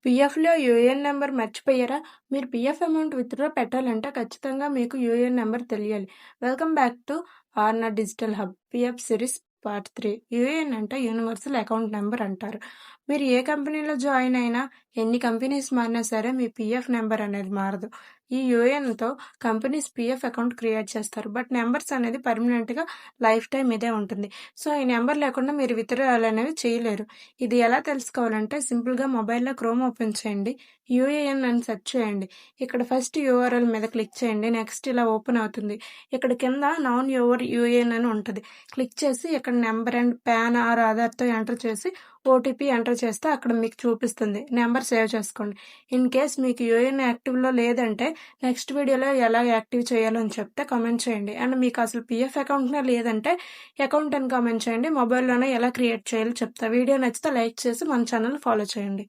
పీఎఫ్‌లో UAN number మర్చిపోయారా? మీరు PF amount withdraw పెట్టాలంటే ఖచ్చితంగా మీకు యూఏఎన్ నంబర్ తెలియాలి. Welcome back to ఆర్‌నా digital hub PF series part 3. UAN అంటే యూనివర్సల్ అకౌంట్ నంబర్ అంటారు. మీరు ఏ కంపెనీలో జాయిన్ అయినా, ఎన్ని కంపెనీస్ మారినా సరే మీ పీఎఫ్ నంబర్ అనేది మారదు. ఈ యూఏఎన్‌తో కంపెనీస్ పీఎఫ్ అకౌంట్ క్రియేట్ చేస్తారు. బట్ నంబర్స్ అనేది పర్మనెంట్‌గా లైఫ్ టైమ్ ఇదే ఉంటుంది. సో, ఈ నంబర్ లేకుండా మీరు విత్‌డ్రాయల్ అనేవి చేయలేరు. ఇది ఎలా తెలుసుకోవాలంటే సింపుల్‌గా మొబైల్‌లో క్రోమ్ ఓపెన్ చేయండి. యూఏఎన్ అని సెర్చ్ చేయండి. ఇక్కడ ఫస్ట్ యూఆర్ఎల్ మీద క్లిక్ చేయండి. నెక్స్ట్ ఇలా ఓపెన్ అవుతుంది. ఇక్కడ కింద నాన్ యువర్ యూఏఎన్ అని ఉంటుంది. క్లిక్ చేసి ఇక్కడ నెంబర్ అండ్ పాన్ ఆర్ ఆధార్‌తో ఎంటర్ చేసి ఓటీపీ ఎంటర్ చేస్తే అక్కడ మీకు చూపిస్తుంది. నెంబర్ సేవ్ చేసుకోండి. ఇన్ కేస్ మీకు యూఏఎన్ యాక్టివ్‌లో లేదంటే నెక్స్ట్ వీడియోలో ఎలా యాక్టివ్ చేయాలో అని చెప్తే కామెంట్ చేయండి. అండ్ మీకు అసలు పీఎఫ్ అకౌంట్‌నే లేదంటే అకౌంట్ అని కామెంట్ చేయండి. మొబైల్‌లోనే ఎలా క్రియేట్ చేయాలో చెప్తా. వీడియో నచ్చితే లైక్ చేసి మన ఛానల్ ఫాలో చేయండి.